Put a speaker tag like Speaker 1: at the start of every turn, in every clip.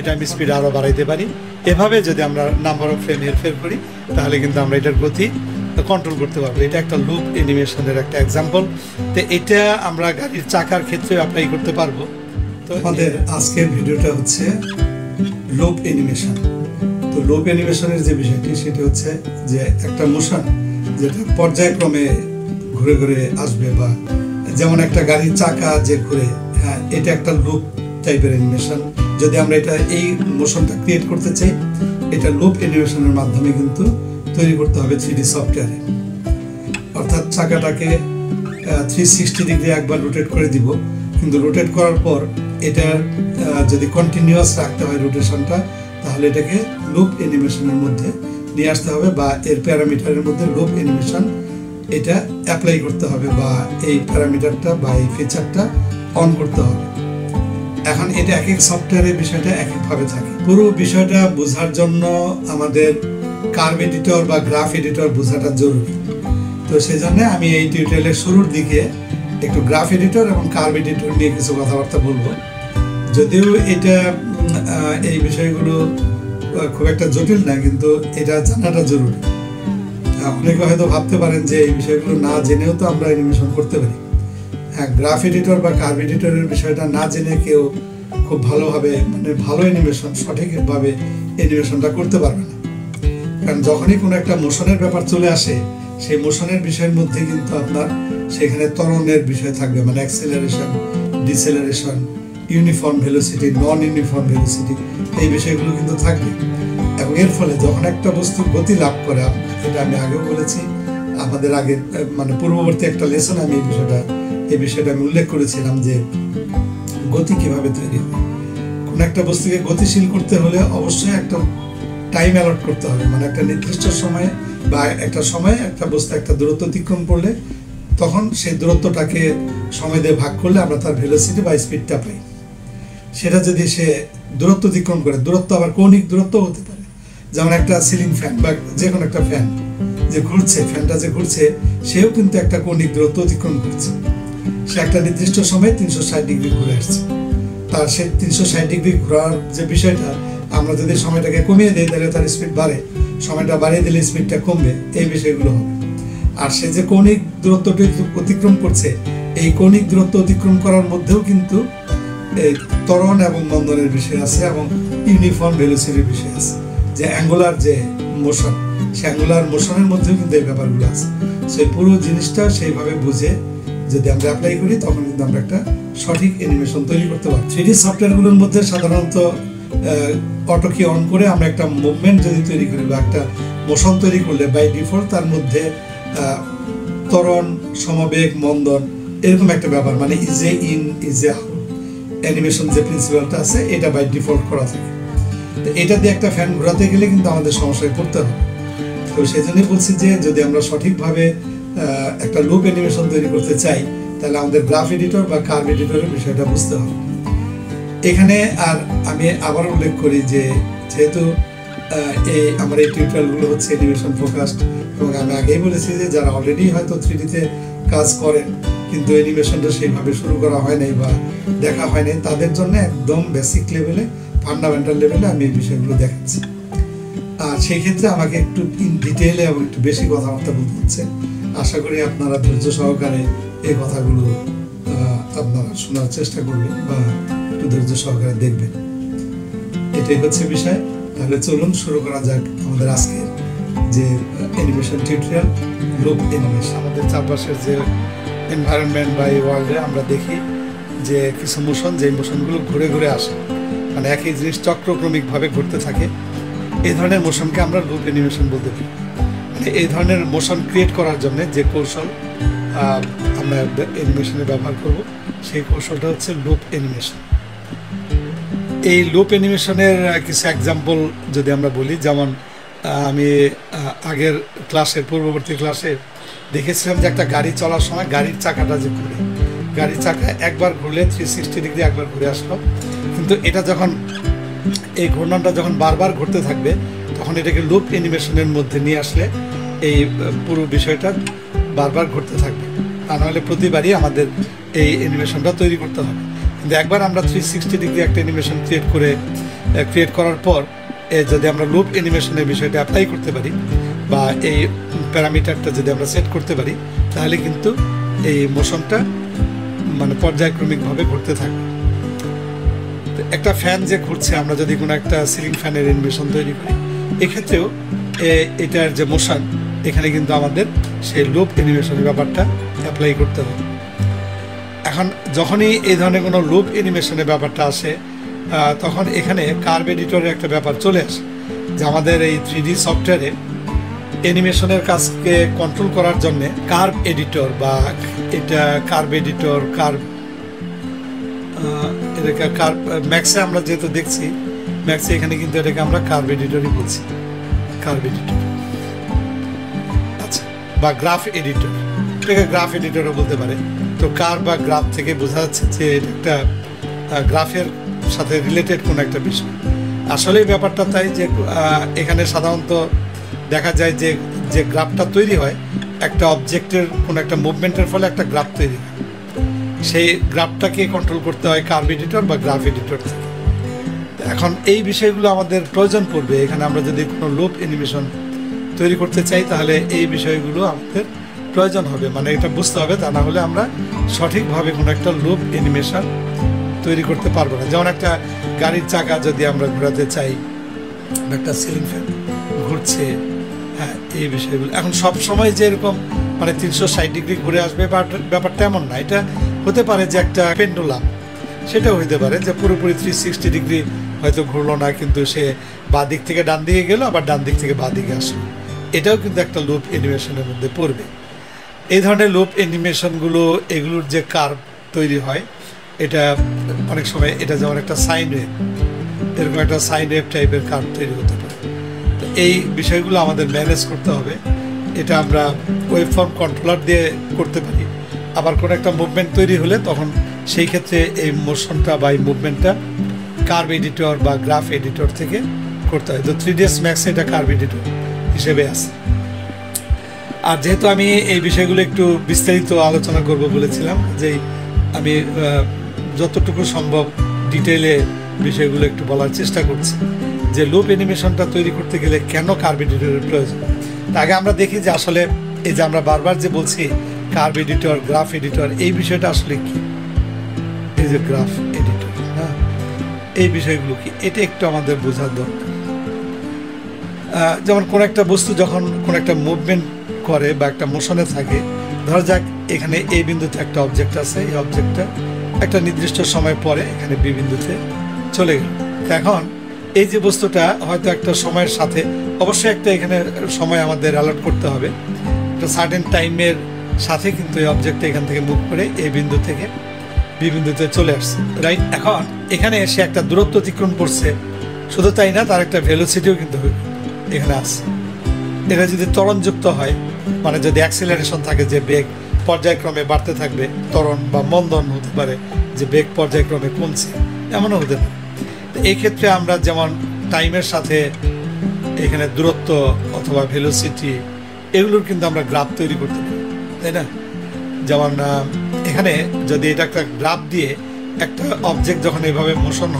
Speaker 1: এটা আমি স্পিড আরও বাড়াইতে পারি। এভাবে যদি আমরা নাম্বার অফ ফ্রেম হেরফের করি তাহলে কিন্তু আমরা এটার গতি কন্ট্রোল করতে পারবো। এটা একটা লুপ অ্যানিমেশনের একটা এক্সাম্পল। তো এটা আমরা গাড়ির চাকার ক্ষেত্রে অ্যাপ্লাই করতে পারবো। তো আমাদের আজকের ভিডিওটা হচ্ছে লুপ অ্যানিমেশন। তো লুপ অ্যানিমেশনের যে বিষয়টি সেটা হচ্ছে যে একটা মোশন যেটা পর্যায়ক্রমে ঘুরে ঘুরে আসবে, বা যেমন একটা গাড়ির চাকা যে ঘুরে, হ্যাঁ এটা একটা লুপ টাইপের অ্যানিমেশন। যদি আমরা এটা এই মোশনটা ক্রিয়েট করতে চাই, এটা লুপ অ্যানিমেশনের মাধ্যমে কিন্তু তৈরি করতে হবে 3D সফটওয়্যারে। অর্থাৎ চাকাটাকে 360 ডিগ্রি একবার রোটেট করে দিব, কিন্তু রোটেট করার পর এটা যদি কন্টিনিউয়াস রাখতে হয় রোটেশনটা, তাহলে এটাকে লুপ অ্যানিমেশনের মধ্যে নিয়ে আসতে হবে, বা এর প্যারামিটারের মধ্যে লুপ অ্যানিমেশন এটা অ্যাপ্লাই করতে হবে, বা এই প্যারামিটারটা বা এই ফিচারটা অন করতে হবে। এখন এটা এক এক সফটওয়্যারের বিষয়টা এক একভাবে থাকে। পুরো বিষয়টা বোঝার জন্য আমাদের কার্ভ এডিটর বা গ্রাফ এডিটর বোঝাটা জরুরি। তো সেই জন্য আমি এই টিউটোরিয়ালের শুরুর দিকে একটু গ্রাফ এডিটর এবং কার্ভ এডিটর নিয়ে কিছু কথাবার্তা বলবো। যদিও এটা এই বিষয়গুলো খুব একটা জটিল না, কিন্তু এটা জানাটা জরুরি। অনেকে হয়তো ভাবতে পারেন যে এই বিষয়গুলো না জেনেও তো আমরা অ্যানিমেশন করতে পারি। হ্যাঁ, গ্রাফ এডিটর বা কার্ভ এডিটরের বিষয়টা না জেনে কেউ খুব ভালোভাবে ভালো অ্যানিমেশন সঠিকভাবে অ্যানিমেশনটা করতে পারবে না। কারণ যখনই কোনো একটা মোশনের ব্যাপার চলে আসে, সেই মোশনের বিষয়ের মধ্যে কিন্তু আপনার সেখানে ত্বরণের বিষয় থাকবে, অ্যাক্সেলারেশন, ডিসেলারেশন, ইউনিফর্ম ভেলোসিটি, নন ইউনিফর্ম ভেলোসিটি, এই বিষয়গুলো কিন্তু থাকবে। এবং এর ফলে যখন একটা বস্তু গতি লাভ করে, এটা আমি আগেও বলেছি, আমাদের আগে পূর্ববর্তী একটা লেসন আমি এই বিষয়টা আমি উল্লেখ করেছিলাম যে গতি কিভাবে তৈরি হয়। কোন একটা বস্তুকে গতিশীল করতে হলে অবশ্যই একটা টাইম অ্যালট করতে হবে, একটা নির্দিষ্ট সময়ে বা একটা সময়ে একটা বস্তু একটা দূরত্ব অতিক্রম করলে তখন সেই দূরত্বটাকে সময় দিয়ে ভাগ করলে আমরা তার ভেলোসিটি বা স্পিডটা পাই। সেটা যদি সে দূরত্ব অতিক্রম করে, দূরত্ব আবার কৌণিক দূরত্ব হতে পারে, যেমন একটা সিলিং ফ্যান বা যে কোনো একটা ফ্যান যে ঘুরছে, ফ্যানটা যে ঘুরছে সেও কিন্তু একটা কৌণিক দূরত্ব অতিক্রম করছে। সে একটা নির্দিষ্ট সময়ে 360 ডিগ্রি ঘুরে আসছে। তার সে 360 ডিগ্রি ঘোরার যে বিষয়টা, আমরা যদি সময়টাকে কমিয়ে দিই তাহলে তার স্পিড বাড়ে, সময়টা বাড়িয়ে দিলে স্পিডটা কমবে, এই বিষয়গুলো হবে। আর সে যে কৌণিক দূরত্বটি অতিক্রম করছে, এই কৌণিক দূরত্ব অতিক্রম করার মধ্যেও কিন্তু এই ত্বরণ এবং মন্দনের বিষয় আছে, এবং ইউনিফর্ম ভেলোসিটির বিষয় আছে, যে অ্যাঙ্গুলার যে মোশন, সে অ্যাঙ্গুলার মোশনের মধ্যেও কিন্তু এই ব্যাপারগুলো আছে। সেই পুরো জিনিসটা সেইভাবে বুঝে যদি আমরা অ্যাপ্লাই করি, তখন কিন্তু আমরা একটা সঠিক অ্যানিমেশন তৈরি করতে পারি। 3D সফটওয়্যারগুলোর মধ্যে সাধারণত অটো কি অন করে আমরা একটা মুভমেন্ট যদি তৈরি করি বা একটা মোশন তৈরি করলে বাই ডিফল্ট তার মধ্যে ত্বরণ, সমবেগ, মন্দন, এরকম একটা ব্যাপার, is a in is a out animation যে প্রিন্সিপালটা আছে, এটা বাই ডিফল্ট করা থাকে। তো এটা দিয়ে একটা ফ্যান ঘোরাতে গেলে কিন্তু আমাদের সমস্যায় পড়তে হবে। তো সেই জন্যই বলছি যে যদি আমরা সঠিকভাবে একটা লুপ অ্যানিমেশন তৈরি করতে চাই, তাহলে আমাদের গ্রাফ এডিটর বা কার্ভ এডিটরের বিষয়টা বুঝতে হবে। এখানে আর আমি আবার উল্লেখ করি যে যেহেতু আমার এই টিউটোরিয়ালগুলো হচ্ছে অ্যানিমেশন ফোকাসড, এবং আমি আগেই বলেছি যে যারা অলরেডি হয়তো 3Dতে কাজ করেন কিন্তু অ্যানিমেশনটা সেইভাবে শুরু করা হয় নাই বা দেখা হয় নাই, তাদের জন্য একদম বেসিক লেভেলে, ফান্ডামেন্টাল লেভেলে আমি এই বিষয়গুলো দেখাচ্ছি। আর সেই ক্ষেত্রে আমাকে একটু ইন ডিটেইলে এবং একটু বেশি কথাবার্তা বলতে হচ্ছে। আশা করি আপনারা ধৈর্য সহকারে এই কথাগুলো আপনারা শোনার চেষ্টা করবেন বা একটু ধৈর্য সহকারে দেখবেন, এটাই হচ্ছে বিষয়। তাহলে চলুন শুরু করা যাক আমাদের আজকের যে অ্যানিমেশন টিউটোরিয়াল, লুপ অ্যানিমেশন। আমাদের চারপাশের যে এনভায়রনমেন্ট বা এই ওয়ার্ল্ডে আমরা দেখি যে কিছু মোশন, যে মোশনগুলো ঘুরে ঘুরে আসে, একই জিনিস চক্রক্রমিকভাবে ঘুরতে থাকে, এই ধরনের মোশনকে আমরা লুপ অ্যানিমেশন বলতে পারি। এই ধরনের মোশন ক্রিয়েট করার জন্য যে কৌশল আমরা অ্যানিমেশনে ব্যবহার করব, সেই কৌশলটা হচ্ছে লুপ অ্যানিমেশন। এই লুপ অ্যানিমেশনের কিছু এক্সাম্পল যদি আমরা বলি, যেমন আমি আগের পূর্ববর্তী ক্লাসে দেখেছিলাম যে একটা গাড়ি চলার সময় গাড়ির চাকাটা যে ঘুরে, গাড়ির চাকা একবার ঘুরলে 360 ডিগ্রি একবার ঘুরে আসলো, কিন্তু এটা যখন এই ঘূর্ণনটা যখন বারবার ঘুরতে থাকবে, তখন এটাকে লুপ অ্যানিমেশনের মধ্যে নিয়ে আসলে এই পুরো বিষয়টা বারবার ঘুরতে থাকবে। তা নাহলে প্রতিবারই আমাদের এই অ্যানিমেশনটা তৈরি করতে হবে। কিন্তু একবার আমরা 360 ডিগ্রি একটা অ্যানিমেশন ক্রিয়েট করে ক্রিয়েট করার পর যদি আমরা লুপ অ্যানিমেশনের বিষয়টা অ্যাপ্লাই করতে পারি বা এই প্যারামিটারটা যদি আমরা সেট করতে পারি, তাহলে কিন্তু এই মোশনটা মানে পর্যায়ক্রমিকভাবে ঘুরতে থাকবে। একটা ফ্যান যে ঘুরছে, আমরা যদি কোনো একটা সিলিং ফ্যানের অ্যানিমেশন তৈরি করি, এক্ষেত্রেও এটার যে মোশন, এখানে কিন্তু আমাদের সেই লুপ অ্যানিমেশনের ব্যাপারটা অ্যাপ্লাই করতে হবে। এখন যখনই এই ধরনের কোনো লুপ অ্যানিমেশনের ব্যাপারটা আসে, তখন এখানে কার্ভ এডিটরের একটা ব্যাপার চলে আসে, যে আমাদের এই 3D সফটওয়্যারে অ্যানিমেশনের কাজকে কন্ট্রোল করার জন্যে কার্ভ এডিটর বা এটা কার্ভ এডিটর এটাকে কার্ভ ম্যাক্সে আমরা যেহেতু দেখছি, ম্যাক্সে এখানে কিন্তু এটাকে আমরা কার্ভ এডিটরই বলছি, কার্ভ এডিটর আচ্ছা, বা গ্রাফ এডিটর, এটাকে গ্রাফ এডিটরও বলতে পারে। তো কার্ভ বা গ্রাফ থেকে বোঝা যাচ্ছে যে এটা একটা গ্রাফের সাথে রিলেটেড কোনো একটা বিষয়। আসলে এই ব্যাপারটা তাই যে এখানে সাধারণত দেখা যায় যে যে গ্রাফটা তৈরি হয় একটা অবজেক্টের কোনো একটা মুভমেন্টের ফলে একটা গ্রাফ তৈরি হয়, সেই গ্রাফটাকে কন্ট্রোল করতে হয় কার্ভ এডিটর বা গ্রাফ এডিটর থেকে। এখন এই বিষয়গুলো আমাদের প্রয়োজন পড়বে এখানে, আমরা যদি কোনো লুপ অ্যানিমেশন তৈরি করতে চাই তাহলে এই বিষয়গুলো আমাদের প্রয়োজন হবে, মানে এটা বুঝতে হবে, তা না হলে আমরা সঠিকভাবে কোনো একটা লুপ অ্যানিমেশন তৈরি করতে পারবো না। যেমন একটা গাড়ির চাকা যদি আমরা ঘোরাতে চাই, একটা সিলিং ফ্যান ঘুরছে, হ্যাঁ, এই বিষয়গুলো এখন সব সময় যে এরকম মানে 360 ডিগ্রি ঘুরে আসবে ব্যাপারটা এমন না। এটা হতে পারে যে একটা পেন্ডুলাম, সেটাও হইতে পারে যে পুরোপুরি 360 ডিগ্রি হয়তো ঘুরলো না, কিন্তু সে বাঁ দিক থেকে ডান দিকে গেল, আবার ডান দিক থেকে বাঁ দিকে আসলো, এটাও কিন্তু একটা লুপ অ্যানিমেশনের মধ্যে পড়বে। এই ধরনের লুপ অ্যানিমেশনগুলো, এগুলোর যে কার্ভ তৈরি হয়, এটা অনেক সময় এটা যেমন একটা সাইন ওয়েভ, এরকম একটা সাইন ওয়েভ টাইপের কার্ভ তৈরি হতে পারে। তো এই বিষয়গুলো আমাদের ম্যানেজ করতে হবে। এটা আমরা ওয়েব ফর্ম কন্ট্রোলার দিয়ে করতে পারি। আবার কোনো একটা মুভমেন্ট তৈরি হলে তখন সেই ক্ষেত্রে এই মোশনটা বা এই মুভমেন্টটা কার্ভ এডিটর বা গ্রাফ এডিটর থেকে করতে হয়। তো 3ds Max এটা কার্ভ এডিটর হিসেবে আছে। আর যেহেতু আমি এই বিষয়গুলো একটু বিস্তারিত আলোচনা করব বলেছিলাম, যে আমি যতটুকু সম্ভব ডিটেইলে বিষয়গুলো একটু বলার চেষ্টা করছি, যে লুপ অ্যানিমেশনটা তৈরি করতে গেলে কেন কার্ভ এডিটরের প্রয়োজন। আগে আমরা দেখি যে আসলে এই যে আমরা বারবার যে বলছি কার্ভ এডিটর, গ্রাফ এডিটর, এই বিষয়টা আসলে কি, এই যে গ্রাফ এডিটর, হ্যাঁ, এই বিষয়গুলো কি, এটা একটু আমাদের বোঝার দরকার। যেমন কোনো একটা বস্তু যখন কোনো একটা মুভমেন্ট করে বা একটা মোশনে থাকে, ধরা যাক এখানে এই বিন্দুতে একটা অবজেক্ট আছে, এই অবজেক্টটা একটা নির্দিষ্ট সময় পরে এখানে বি বিন্দুতে চলে গেল। এখন এই যে বস্তুটা হয়তো একটা সময়ের সাথে, অবশ্যই একটা এখানে সময় আমাদের অ্যালট করতে হবে, একটা সার্টেন টাইমের সাথে কিন্তু এই অবজেক্টটা এখান থেকে মুভ করে এই বিন্দু থেকে বি বিন্দুতে চলে আসছে, রাইট। এখন এখানে এসে একটা দূরত্ব অতিক্রম করছে, শুধু তাই না, তার একটা ভেলোসিটিও কিন্তু এখানে আসছে। এটা যদি ত্বরণযুক্ত হয়, মানে যদি অ্যাক্সিলারেশন থাকে, যে বেগ পর্যায়ক্রমে বাড়তে থাকবে, ত্বরণ বা মন্দন হতে পারে, যে বেগ পর্যায়ক্রমে কমছে, এমনও হতে পারে। এই ক্ষেত্রে আমরা যেমন টাইমের সাথে এখানে দূরত্ব অথবা ভেলোসিটি, এগুলোর কিন্তু আমরা গ্রাফ তৈরি করতে পারি, তাই না। যেমন এখানে যদি এটা একটা গ্রাফ দিয়ে একটা অবজেক্ট যখন এইভাবে মোশন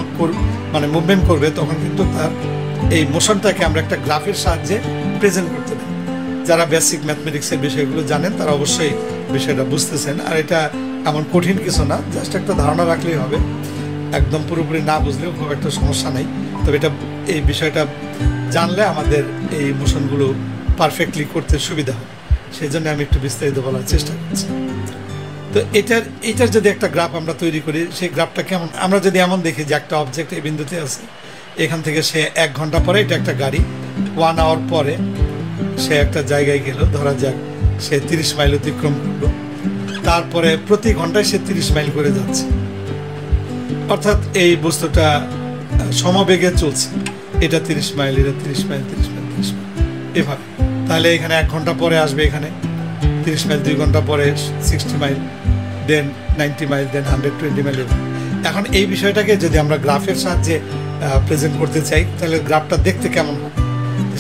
Speaker 1: মানে মুভমেন্ট করবে, তখন কিন্তু তার এই মোশনটাকে আমরা একটা গ্রাফের সাহায্যে প্রেজেন্ট করতে পারি। যারা বেসিক ম্যাথমেটিক্সের বিষয়গুলো জানেন তারা অবশ্যই বিষয়টা বুঝতেছেন। আর এটা এমন কঠিন কিছু না, জাস্ট একটা ধারণা রাখলেই হবে, একদম পুরোপুরি না বুঝলেও খুব একটা সমস্যা নেই। তবে এটা এই বিষয়টা জানলে আমাদের এই মোশনগুলো পারফেক্টলি করতে সুবিধা হবে, সেই জন্য আমি একটু বিস্তারিত বলার চেষ্টা করছি। তো এটার যদি একটা গ্রাফ আমরা তৈরি করি, সেই গ্রাফটা কেমন, আমরা যদি এমন দেখি যে একটা অবজেক্ট এই বিন্দুতে আছে, এখান থেকে সে 1 ঘন্টা পরে, এটা একটা গাড়ি 1 আওয়ার পরে সে একটা জায়গায় গেল, ধরা যাক সে 30 মাইল অতিক্রম করলো, তারপরে প্রতি ঘন্টায় সে 30 মাইল করে যাচ্ছে, অর্থাৎ এই বস্তুটা সমবেগে চলছে, এটা 30 মাইল, এটা 30 মাইল, 30 মাইল, 30 মাইল, এভাবে। তাহলে এখানে 1 ঘন্টা পরে আসবে, এখানে 30 মাইল, 2 ঘন্টা পরে 60 মাইল, দেন 90 মাইল, দেন 120 মাইল। এখন এই বিষয়টাকে যদি আমরা গ্রাফের সাহায্যে প্রেজেন্ট করতে চাই, তাহলে গ্রাফটা দেখতে কেমন হয়,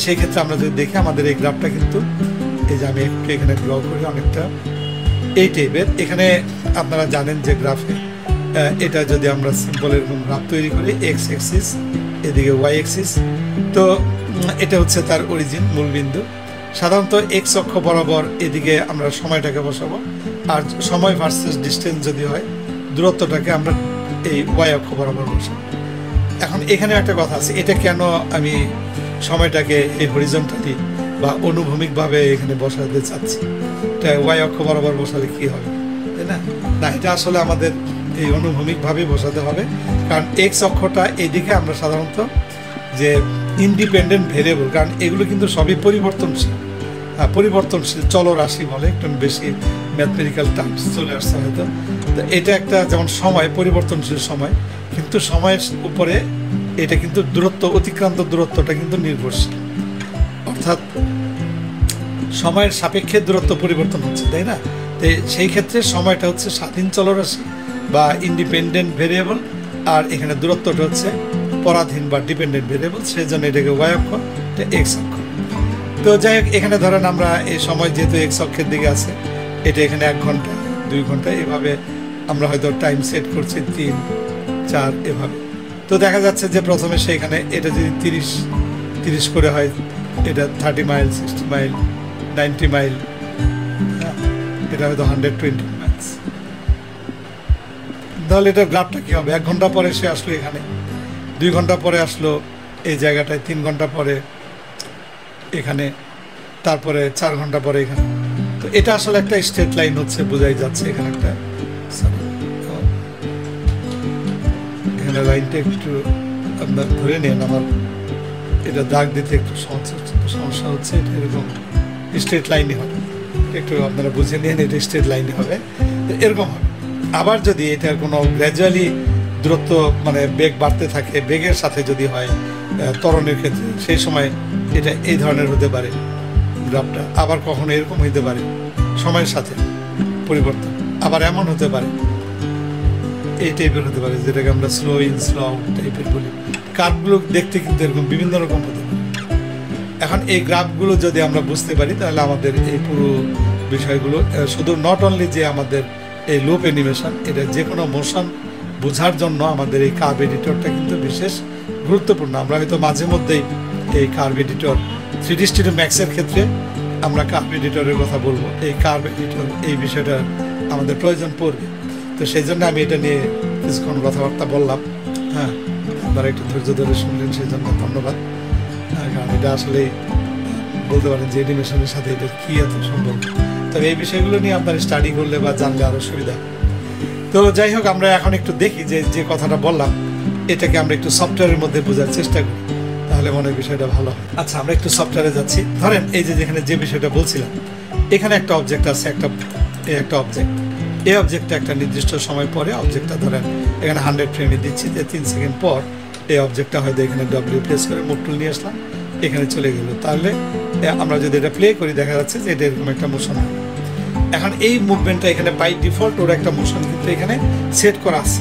Speaker 1: সেই ক্ষেত্রে আমরা যদি দেখি আমাদের এই গ্রাফটা কিন্তু, এই যে আমি একটু এখানে ড্র করি, অনেকটা এই টাইপের। এখানে আপনারা জানেন যে গ্রাফে এটা যদি আমরা সিম্পল এরকম গ্রাফ তৈরি করি, এক্স অ্যাক্সিস এদিকে ওয়াই অ্যাক্সিস। তো এটা হচ্ছে তার অরিজিন, মূলবিন্দু। সাধারণত এক্স অক্ষ বরাবর এদিকে আমরা সময়টাকে বসাবো, আর সময় ভার্সেস ডিস্টেন্স যদি হয় দূরত্বটাকে আমরা এই ওয়াই অক্ষ বরাবর বসাবো। এখন এখানে একটা কথা আছে, এটা কেন আমি সময়টাকে এই হরিজন্টালি বা অনুভূমিকভাবে এখানে বসাতে চাচ্ছি? এটা ওয়াই অক্ষ বরাবর বসালে কি হবে, তাই না? না, এটা আসলে আমাদের এই অনুভূমিকভাবে বসাতে হবে, কারণ এক্স অক্ষটা এইদিকে আমরা সাধারণত যে ইন্ডিপেন্ডেন্ট ভেরিয়েবল, কারণ এগুলো কিন্তু সবই পরিবর্তনশীল, পরিবর্তনশীল চলরাশি বলে, একটু বেশি ম্যাথমেটিক্যাল টার্মস চলে আসছে হয়তো। তো এটা একটা যেমন সময় পরিবর্তনশীল সময়, কিন্তু সময়ের উপরে এটা কিন্তু দূরত্ব, অতিক্রান্ত দূরত্বটা কিন্তু নির্ভরশীল, অর্থাৎ সময়ের সাপেক্ষে দূরত্ব পরিবর্তন হচ্ছে, তাই না? তো সেই ক্ষেত্রে সময়টা হচ্ছে স্বাধীন চলরাশি বা ইন্ডিপেন্ডেন্ট ভেরিয়েবল, আর এখানে দূরত্বটা হচ্ছে পরাধীন বা ডিপেন্ডেন্ট ভেরিয়েবল, সেই জন্য এটাকে ওয়াই অক্ষ, এটা এক্স অক্ষ। তো যাই হোক, এখানে ধরেন আমরা এই সময় যেহেতু এক্স অক্ষের দিকে আছে, এটা এখানে 1 ঘন্টা 2 ঘন্টা এভাবে আমরা হয়তো টাইম সেট করছি 3, 4 এভাবে। তো দেখা যাচ্ছে যে প্রথমে সেইখানে এটা যদি 30 করে হয়, এটা 30 মাইল, 60 মাইল, 90 মাইল, এটা হয়তো 120 মাইলস। তাহলে এটার গ্রাফটা কী হবে? 1 ঘন্টা পরে সে আসলো এখানে, 2 ঘন্টা পরে আসলো এই জায়গাটায়, 3 ঘন্টা পরে এখানে, তারপরে 4 ঘন্টা পরে এখানে। তো এটা আসলে একটা স্ট্রেট লাইন হচ্ছে, বোঝাই যাচ্ছে এখানে একটা, এখানে লাইনটা একটু আপনার ধরে নেন, আমার এটা দাগ দিতে একটু সমস্যা হচ্ছে। এটা এরকম স্ট্রেট লাইনই হবে, একটু আপনারা বুঝে নিন, এটা স্ট্রেট লাইনই হবে, এরকম হবে। আবার যদি এটা কোনো গ্র্যাজুয়ালি দূরত্ব মানে বেগ বাড়তে থাকে, বেগের সাথে যদি হয় ত্বরণের ক্ষেত্রে, সেই সময় এটা এই ধরনের হতে পারে গ্রাফটা। আবার কখনো এরকম হইতে পারে সময়ের সাথে পরিবর্তন, আবার এমন হতে পারে, এই টাইপের হতে পারে, যেটাকে আমরা স্লো ইন স্লো আউট টাইপের বলি। কার্ভগুলো দেখতে কিন্তু এরকম বিভিন্ন রকম হতে পারে। এখন এই গ্রাফগুলো যদি আমরা বুঝতে পারি, তাহলে আমাদের এই পুরো বিষয়গুলো শুধু নট অনলি যে আমাদের এই লুপ অ্যানিমেশন, এটা যে কোনো মোশন বোঝার জন্য আমাদের এই কার্ভ এডিটরটা কিন্তু বিশেষ গুরুত্বপূর্ণ। আমরা হয়তো মাঝে মধ্যেই এই কার্ভ এডিটর 3D Studio Max'ের ক্ষেত্রে আমরা কার্ভ এডিটরের কথা বলবো। এই কার্ভ এডিটর এই বিষয়টা আমাদের প্রয়োজন পড়বে, তো সেই জন্য আমি এটা নিয়ে কিছুক্ষণ কথাবার্তা বললাম। হ্যাঁ, আপনারা একটু ধৈর্য ধরে শুনলেন, সেই জন্য ধন্যবাদ। কারণ এটা আসলে বলতে পারেন যে অ্যানিমেশনের সাথে এটা কী এত সম্ভব, তবে এই বিষয়গুলো নিয়ে আপনার স্টাডি করলে বা জানলে আরও সুবিধা। তো যাই হোক, আমরা এখন একটু দেখি যে যে কথাটা বললাম এটাকে আমরা একটু সফটওয়্যারের মধ্যে বোঝার চেষ্টা করি, তাহলে মনে হয় বিষয়টা ভালো হয়। আচ্ছা, আমরা একটু সফটওয়্যারে যাচ্ছি। ধরেন এই যে যেখানে যে বিষয়টা বলছিলাম, এখানে একটা অবজেক্ট আছে, একটা অবজেক্ট। এই অবজেক্টটা একটা নির্দিষ্ট সময় পরে, অবজেক্টটা ধরেন এখানে 100 ফ্রেমে দিচ্ছি, যে 3 সেকেন্ড পর এই অবজেক্টটা হয়তো এখানে ডব্লিউ প্রেস করে মুভ টুল নিয়ে আসলাম, এখানে চলে গেল। তাহলে আমরা যদি এটা প্লে করি, দেখা যাচ্ছে যে এটা এরকম একটা মোশন হবে। এখন এই মুভমেন্টটা এখানে বাই ডিফল্ট ওর একটা মোশন কিন্তু এখানে সেট করা আছে।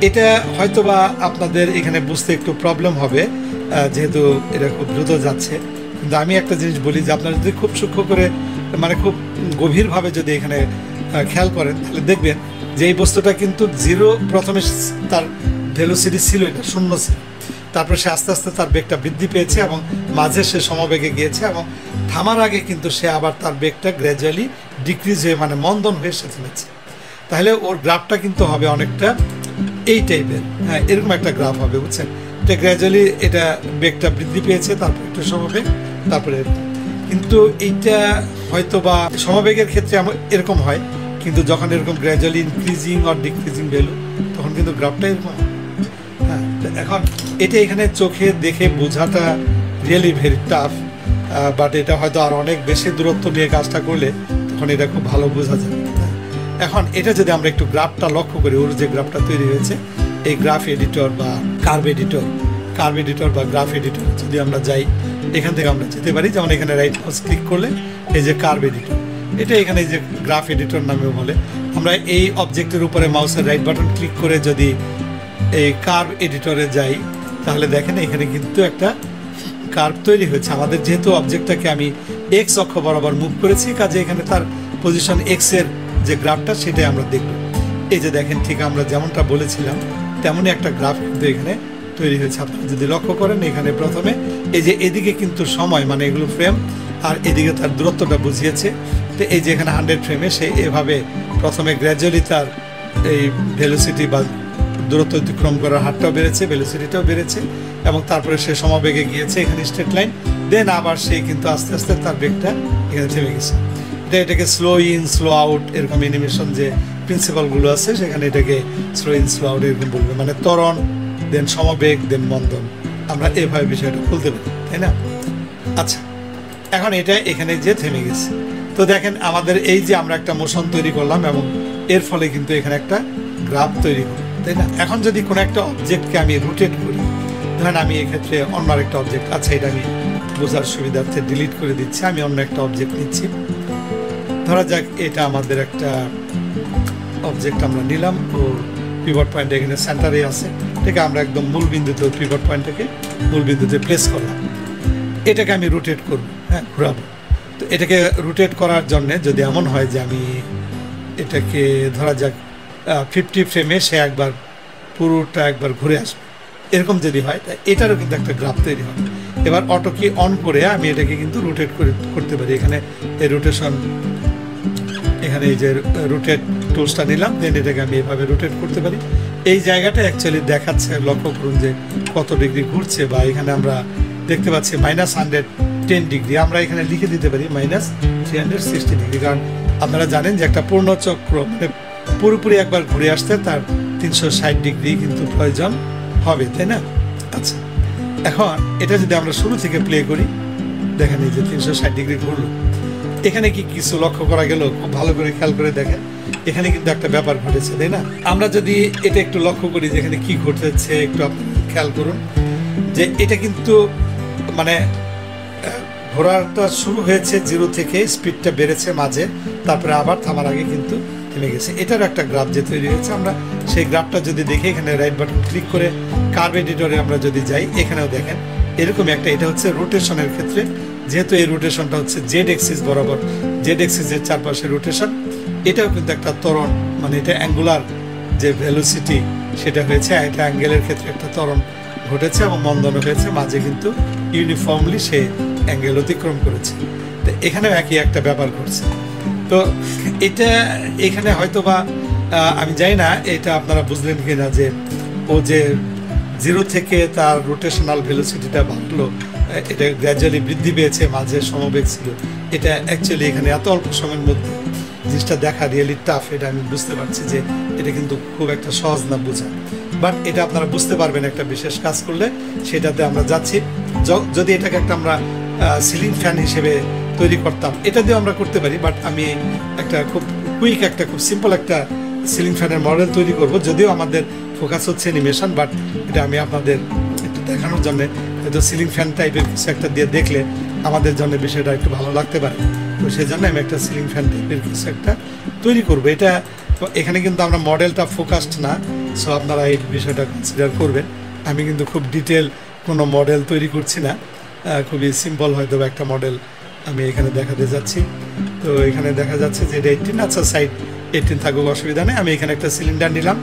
Speaker 1: এটা হয়তো বা আপনাদের এখানে বুঝতে একটু প্রবলেম হবে, যেহেতু এটা খুব দ্রুত যাচ্ছে। কিন্তু আমি একটা জিনিস বলি, যে আপনারা যদি খুব সূক্ষ্ম করে, মানে খুব গভীরভাবে যদি এখানে খেয়াল করেন, তাহলে দেখবেন যে এই বস্তুটা কিন্তু জিরো, প্রথমে তার ভেলোসিটি ছিল, এটা 0 ছিল। তারপর সে আস্তে আস্তে তার বেগটা বৃদ্ধি পেয়েছে এবং মাঝে সে সমবেগে গিয়েছে, এবং থামার আগে কিন্তু সে আবার তার বেগটা গ্র্যাজুয়ালি ডিক্রিজ হয়ে, মানে মন্দন হয়ে সে থেমেছে। তাহলে ওর গ্রাফটা কিন্তু হবে অনেকটা এই টাইপের। হ্যাঁ, এরকম একটা গ্রাফ হবে, বুঝছেন? এটা গ্র্যাজুয়ালি এটা বেগটা বৃদ্ধি পেয়েছে, তারপর একটু সমবেগ, তারপরে কিন্তু এইটা হয়তো বা সমবেগের ক্ষেত্রে এরকম হয়, কিন্তু যখন এরকম গ্র্যাজুয়ালি ইনক্রিজিং আর ডিক্রিজিং ভ্যালু, তখন কিন্তু গ্রাফটা এরকম। হ্যাঁ, এখন এটা এখানে চোখে দেখে বোঝাটা রিয়েলি ভেরি টাফ, বাট এটা হয়তো আর অনেক বেশি দূরত্ব নিয়ে কাজটা করলে তখন এটা খুব ভালো বোঝা যাবে। এখন এটা যদি আমরা একটু গ্রাফটা লক্ষ্য করি, ওর যে গ্রাফটা তৈরি হয়েছে, এই গ্রাফ এডিটর বা কার্ভ এডিটর বা গ্রাফ এডিটর যদি আমরা যাই, এখান থেকে আমরা যেতে পারি। যেমন এখানে রাইট মাউস ক্লিক করলে এই যে কার্ভ এডিটর, এটা এখানে যে গ্রাফ এডিটর নামেও বলে। আমরা এই অবজেক্টের উপরে মাউসের রাইট বাটন ক্লিক করে যদি এই কার্ভ এডিটরে যাই, তাহলে দেখেন এখানে কিন্তু একটা কার্ভ তৈরি হয়েছে। আমাদের যেহেতু অবজেক্টটাকে আমি এক্স অক্ষ বরাবর মুভ করেছি, কাজে এখানে তার পজিশন এক্স এর যে গ্রাফটা, সেটাই আমরা দেখব। এই যে দেখেন, ঠিক আমরা যেমনটা বলেছিলাম তেমনই একটা গ্রাফ কিন্তু এখানে তৈরি হয়েছে। আপনারা যদি লক্ষ্য করেন এখানে প্রথমে এই যে এদিকে কিন্তু সময় মানে এগুলো ফ্রেম, আর এদিকে তার দূরত্বটা বুঝিয়েছে। তো এই যে এখানে 100 ফ্রেমে সে এভাবে প্রথমে গ্র্যাজুয়ালি তার এই ভেলোসিটি বা দূরত্ব অতিক্রম করার হারটাও বেড়েছে, ভেলোসিটিটাও বেড়েছে, এবং তারপরে সে সমবেগে গিয়েছে এখানে স্ট্রেট লাইন, দেন আবার সে কিন্তু আস্তে আস্তে তার বেগটা এখানে থেমে গেছে। এটাকে স্লো ইন স্লো আউট এরকম অ্যানিমেশন যে প্রিন্সিপালগুলো আছে সেখানে এটাকে স্লো ইন স্লো আউট এরকম বলবে, মানে ত্বরণ দেন সমবেগ দেন মন্দন, আমরা এভাবে বিষয়টা বলতে পারি, তাই না? আচ্ছা, এখন এটা এখানে যে থেমে গেছে। তো দেখেন আমাদের এই যে আমরা একটা মোশন তৈরি করলাম এবং এর ফলে কিন্তু এখানে একটা গ্রাফ তৈরি হলো, তাই না? এখন যদি কোনো একটা অবজেক্টকে আমি রোটেট করি, ধরেন আমি এক্ষেত্রে অন্য একটা অবজেক্ট, আচ্ছা এটা আমি বোঝার সুবিধার্থে ডিলিট করে দিচ্ছি, আমি অন্য একটা অবজেক্ট নিচ্ছি। ধরা যাক এটা আমাদের একটা অবজেক্ট আমরা নিলাম, ও পিভট পয়েন্ট এখানে সেন্টারে আছে, এটাকে আমরা একদম মূল বিন্দুতে পিভট পয়েন্টটাকে মূল বিন্দুতে প্লেস করলাম। এটাকে আমি রোটেট করব, হ্যাঁ ঘুরাবো। তো এটাকে রোটেট করার জন্যে যদি এমন হয় যে আমি এটাকে ধরা যাক 50 ফ্রেমে সে একবার পুরোটা একবার ঘুরে আসবে, এরকম যদি হয় তাই এটারও কিন্তু একটা গ্রাফ তৈরি হবে। এবার অটো কি অন করে আমি এটাকে কিন্তু রোটেট করতে পারি। এখানে এই রোটেশন, এখানে এই যে রোটেট টুলসটা নিলাম, দেন এটাকে আমি এভাবে রোটেট করতে পারি। এই জায়গাটা অ্যাকচুয়ালি দেখাচ্ছে, লক্ষ্য করুন যে কত ডিগ্রি ঘুরছে, বা এখানে আমরা দেখতে পাচ্ছি -110 ডিগ্রি, আমরা এখানে লিখে দিতে পারি -360 ডিগ্রি, কারণ আপনারা জানেন যে একটা পূর্ণ চক্র মানে পুরোপুরি একবার ঘুরে আসতে তার 360 ডিগ্রি কিন্তু প্রয়োজন হবে, তাই না? আচ্ছা, এখন এটা যদি আমরা শুরু থেকে প্লে করি, দেখেন এই যে 360 ডিগ্রি ঘুরলো। এখানে কি কিছু লক্ষ্য করা গেল? খুব ভালো করে খেয়াল করে দেখেন, এখানে কিন্তু একটা ব্যাপার ঘটেছে, তাই না? আমরা যদি এটা একটু লক্ষ্য করি যে এখানে কি ঘটেছে, একটু আপনি খেয়াল করুন যে এটা কিন্তু মানে ঘোরাটা শুরু হয়েছে 0 থেকে, স্পিডটা বেড়েছে মাঝে, তারপরে আবার থামার আগে কিন্তু থেমে গেছে। এটার একটা গ্রাফ যে তৈরি হয়েছে, আমরা সেই গ্রাফটা যদি দেখি এখানে রাইট বাটন ক্লিক করে কার্ভ এডিটরে আমরা যদি যাই, এখানেও দেখেন এরকমই একটা, এটা হচ্ছে রোটেশনের ক্ষেত্রে, যেহেতু এই রোটেশনটা হচ্ছে জেড এক্সিস বরাবর, জেড এক্সিসের চারপাশে রোটেশন, এটাও কিন্তু একটা ত্বরণ, মানে এটা অ্যাঙ্গুলার যে ভেলোসিটি সেটা হয়েছে, এটা অ্যাঙ্গেলের ক্ষেত্রে একটা ত্বরণ ঘটেছে এবং মন্দন হয়েছে, মাঝে কিন্তু ইউনিফর্মলি সে অ্যাঙ্গেল অতিক্রম করেছে। তো এখানেও একই একটা ব্যাপার ঘটছে। তো এটা এখানে হয়তো বা আমি জানি না এটা আপনারা বুঝলেন কিনা, যে ও যে 0 থেকে তার রোটেশনাল ভেলোসিটিটা বাড়লো, এটা গ্র্যাজুয়ালি বৃদ্ধি পেয়েছে, মাঝে সমবেগ ছিল, এটা অ্যাকচুয়ালি এখানে এত অল্প সময়ের মধ্যে জিনিসটা দেখা রিয়েলি টাফ। এটা আমি বুঝতে পারছি যে এটা কিন্তু খুব একটা সহজ না বোঝা, বাট এটা আপনারা বুঝতে পারবেন একটা বিশেষ কাজ করলে, সেটাতে আমরা যাচ্ছি। যদি এটাকে একটা আমরা সিলিং ফ্যান হিসেবে তৈরি করতাম, এটা দিয়েও আমরা করতে পারি, বাট আমি একটা খুব কুইক একটা খুব সিম্পল একটা সিলিং ফ্যানের মডেল তৈরি করব, যদিও আমাদের ফোকাস হচ্ছে অ্যানিমেশন, বাট এটা আমি আপনাদের একটু দেখানোর জন্য, হয়তো সিলিং ফ্যান টাইপের কিছু একটা দিয়ে দেখলে আমাদের জন্য বিষয়টা একটু ভালো লাগতে পারে। তো সেই জন্য আমি একটা সিলিং ফ্যান টাইপের কিছু একটা তৈরি করবো। এটা এখানে কিন্তু আমরা মডেলটা ফোকাসড না, সো আপনারা এই বিষয়টা কনসিডার করবেন। আমি কিন্তু খুব ডিটেল কোনো মডেল তৈরি করছি না, খুবই সিম্পল হয়তো একটা মডেল আমি এখানে দেখাতে যাচ্ছি। তো এখানে দেখা যাচ্ছে যে এটা 18, আচ্ছা সাইড 18 থাকুক, অসুবিধা নেই। আমি এখানে একটা সিলিন্ডার নিলাম,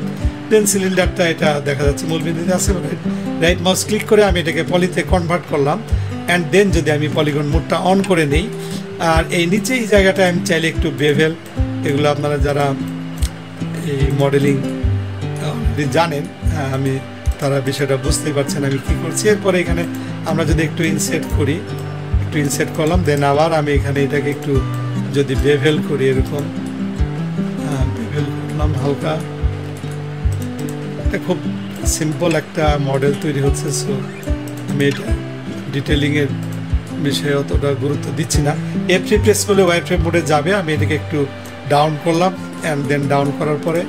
Speaker 1: দেন সিলিন্ডারটা এটা দেখা যাচ্ছে মূল বিন্দুতে আছে, রাইট মাউস ক্লিক করে আমি এটাকে পলিতে কনভার্ট করলাম, অ্যান্ড দেন যদি আমি পলিগন মোডটা অন করে নিই, আর এই নিচে এই জায়গাটা আমি চাইলে একটু বেভেল, এগুলো আপনারা যারা এই মডেলিং জানেন আমি তারা বিষয়টা বুঝতেই পারছেন আমি কি করছি। এরপরে এখানে আমরা যদি একটু ইনসেট করি, একটু ইনসেট করলাম, দেন আবার আমি এখানে এটাকে একটু যদি বেভেল করি, এরকম বেভেল করলাম হালকা, এটা খুব সিম্পল একটা মডেল তৈরি হচ্ছে। সো আমি এটা ডিটেলিংয়ের বিষয়ে অতটা গুরুত্ব দিচ্ছি না। F3 প্রেস করলে ওয়াইরফ্রেম মোডে যাবে, আমি এটাকে একটু ডাউন করলাম, অ্যান্ড দেন ডাউন করার পরে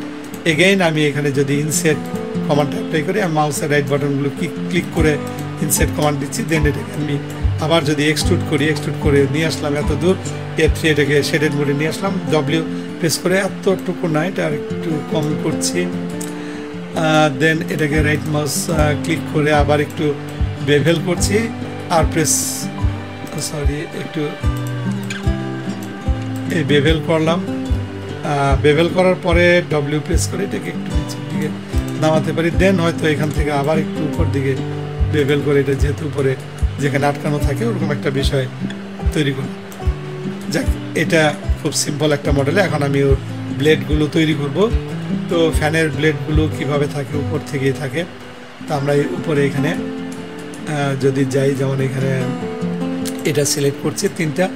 Speaker 1: এগেইন আমি এখানে যদি ইনসেট কমান্ড অ্যাপ্লাই করি, আমি মাউসের রাইট বাটনগুলো ক্লিক করে ইনসেট কমান্ড দিচ্ছি, দেন এটাকে আমি আবার যদি এক্সট্রুড করি, এক্সট্রুড করে নিয়ে আসলাম এত দূর, F3 এটাকে শেডেড মোডে নিয়ে আসলাম, W প্রেস করে এতটুকু না, এটা আর একটু কম করছি, দেন এটাকে রাইট মাউস ক্লিক করে আবার একটু বেভেল করছি, আর প্রেস একটু এই বেভেল করলাম, বেভেল করার পরে W প্রেস করে এটাকে একটু নিচের দিকে নামাতে পারি, দেন হয়তো এখান থেকে আবার একটু উপর দিকে বেভেল করে, এটা যেহেতু উপরে যেখানে আটকানো থাকে ওরকম একটা বিষয় তৈরি করি। যাক, এটা খুব সিম্পল একটা মডেলে। এখন আমি ওর ব্লেডগুলো তৈরি করব। তো ফ্যানের ব্লেডগুলো কিভাবে থাকে, উপর থেকেই থাকে। তো আমরা উপরে এখানে যদি যাই, যেমন এখানে এটা সিলেক্ট করছি 3টা।